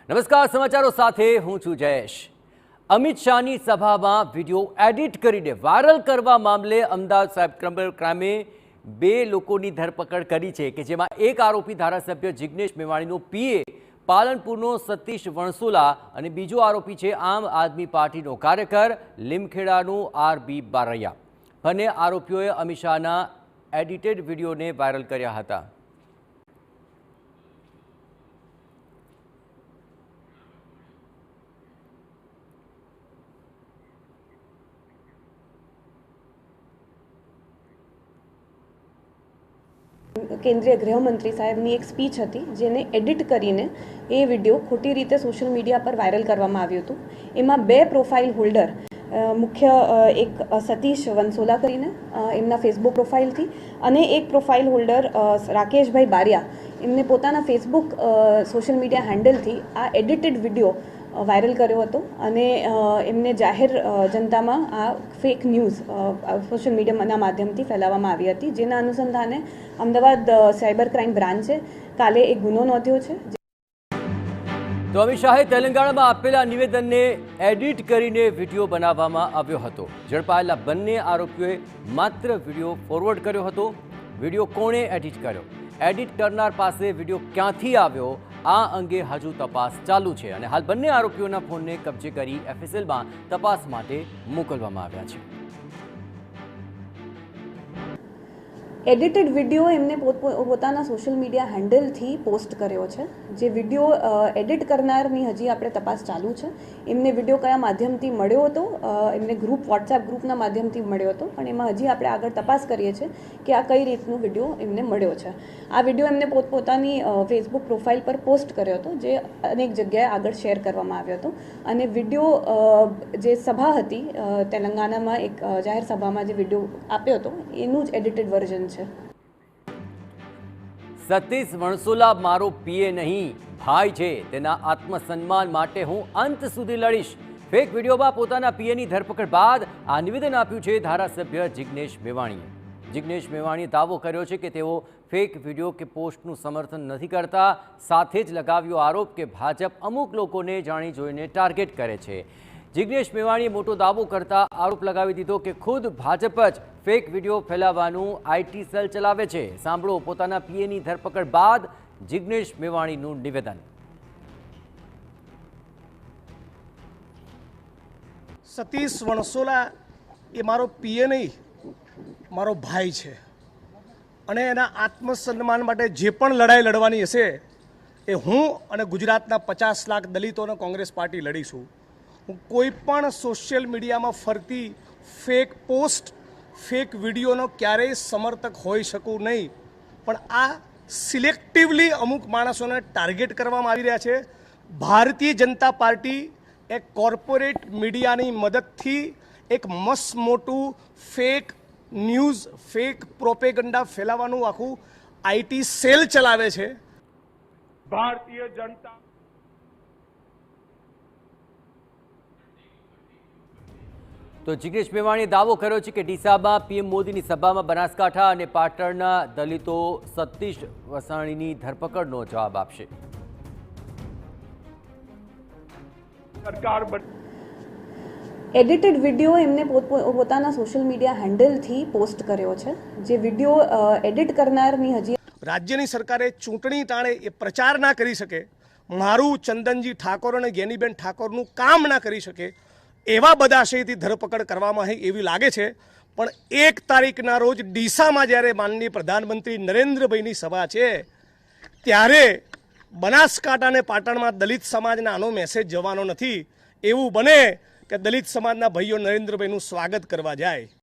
નમસ્કાર, સમાચારો સાથે હું છું જયેશ। અમિત શાહની સભામાં વિડીયો એડિટ કરીને વાયરલ કરવા મામલે અમદાવાદ સાયબર ક્રાઇમે બે લોકોની ધરપકડ કરી છે કે જેમાં એક આરોપી ધારાસભ્ય જિગ્નેશ મેવાણીનો પીએ પાલનપુરનો સતીશ વણસોલા અને બીજો આરોપી છે આમ આદમી પાર્ટીનો કાર્યકર લીમખેડાનું આરબી બારૈયા। બંને આરોપીઓએ અમિત શાહના એડિટેડ વિડીયોને વાયરલ કર્યા હતા। केंद्रीय गृहमंत्री साहेबनी एक स्पीच थी जेने एडिट करीने ए विडियो खोटी रीते सोशल मीडिया पर वायरल करवामां आव्युं हतुं। एमां बे प्रोफाइल होल्डर मुख्य एक सतीश वनसोला करीने एमना फेसबुक प्रोफाइल थी अने एक प्रोफाइल होल्डर राकेश भाई बारिया एमने पोताना फेसबुक सोशल मीडिया हेन्डल थी आ एडिटेड विडियो वायरल कर्यो हतो अने एमने जाहेर जनतामां आ फेक न्यूज़ सोशल मीडियाना माध्यमथी फैलाववामां आवी हती। जेना अनुसंधाने अमदावाद साइबर क्राइम ब्रांचे काले एक गुनो नोंध्यो छे। तो अमित शाहे तेलंगाणामां आपेला निवेदनने एडिट करीने विडियो बनाववामां આવ્યો હતો। ઝડપાયેલા બંને આરોપીઓએ માત્ર વિડિયો ફોરવર્ડ કર્યો હતો। વિડિયો કોણે એડિટ કર્યો, એડિટ કરનાર પાસે વિડિયો ક્યાંથી આવ્યો, આ અંગે હજુ તપાસ ચાલુ છે અને હાલ બંને આરોપીઓના ફોનને કબજે કરી એફએસએલમાં તપાસ માટે મોકલવામાં આવ્યા છે। एडिटेड विडियो एमने पोताना सोशल मीडिया हेन्डल थी पोस्ट कर्यो छे। जे विडियो एडिट करनारनी हजी आपणे तपास चालू छे। एमने विडियो कया माध्यमथी मळ्यो हतो, एमने ग्रुप व्हाट्सएप ग्रुपना माध्यमथी मळ्यो हतो पण एमां हजी आपणे आगळ तपास करीए छे कि आ कई रीतनो विडियो एमने मळ्यो छे। आ विडियो एमने पोतानी फेसबुक प्रोफाइल पर पोस्ट कर्यो हतो जे अनेक जग्याए आगळ शेर करवामां આવ્યો હતો અને વિડિયો જે સભા હતી તેલંગાણામાં એક જાહેર સભામાં જે વિડિયો આપ્યો હતો એનું જ એડિટેડ વર્ઝન છે। સતીશ વણસોલા મારો પીએ નહીં ભાઈ છે, તેના આત્મસન્માન માટે હું અંત સુધી લડીશ। ફેક વિડીયોમાં પોતાના પીએની ધરપકડ બાદ આ નિવેદન આપ્યું છે ધારાસભ્ય જિગ્નેશ મેવાણીએ। જિગ્નેશ મેવાણીએ દાવો કર્યો છે કે તેઓ ફેક વિડીયો કે પોસ્ટનું સમર્થન નથી કરતા। સાથે જ લગાવ્યો આરોપ કે ભાજપ અમુક લોકોને જાણી જોઈને ટાર્ગેટ કરે છે। જિગ્નેશ મેવાણીએ મોટો દાવો કરતા આરોપ લગાવી દીધો કે ખુદ ભાજપ જ ફેક વિડીયો ફેલાવવાનું આઈટી સેલ ચલાવે છે। સાંભળો પોતાના પીએની ધરપકડ બાદ જિગ્નેશ મેવાણીનું નિવેદન। સતીશ વણસોલા એ મારો પીએ નહીં, મારો ભાઈ છે અને એના આત્મસન્માન માટે જે પણ લડાઈ લડવાની હશે એ હું અને ગુજરાતના 50 લાખ દલિતોને કોંગ્રેસ પાર્ટી લડીશું। હું કોઈ પણ સોશિયલ મીડિયામાં ફરતી ફેક પોસ્ટ ફેક વિડીયોનો ક્યારેય સમર્થક હોઈ શકું નહીં, પણ આ સિલેક્ટિવલી અમુક માણસોને ટાર્ગેટ કરવામાં આવી રહ્યા છે। ભારતીય જનતા પાર્ટી એક કોર્પોરેટ મીડિયાની મદદથી એક મસ્ત મોટું ફેક ન્યૂઝ ફેક પ્રોપેગન્ડા ફેલાવવાનું આખું આઈટી સેલ ચલાવે છે। ભારતીય જનતા તો જિગ્નેશ મેવાણીએ દાવો કર્યો છે કે ડીસામાં પીએમ મોદીની સભામાં બનાસકાંઠા અને પાટણના દલિતો સતીશ વસાણીની ધરપકડનો જવાબ આપશે। एडिटेड विडियो एमने पोताना सोशल मीडिया हेन्डल थी पोस्ट कर्यो छे। जे विडियो एडिट करनारनी हजी રાજ્યની સરકારે ચૂંટણી ટાણે એ પ્રચાર ના કરી શકે, મારું ચંદનજી ઠાકોર અને જ્ઞાનીબેન ઠાકોરનું કામ ના કરી શકે એવા બદાશયથી ધરપકડ કરવામાં આવી એવી લાગે છે। પણ 1 તારીખના રોજ ડીસામાં જ્યારે માનનીય પ્રધાનમંત્રી નરેન્દ્રભાઈની સભા છે ત્યારે બનાસકાંઠા અને પાટણમાં દલિત સમાજને આનો મેસેજ જવાનો નથી। એવું બને કે દલિત સમાજના ભાઈઓ નરેન્દ્રભાઈનું સ્વાગત કરવા જાય।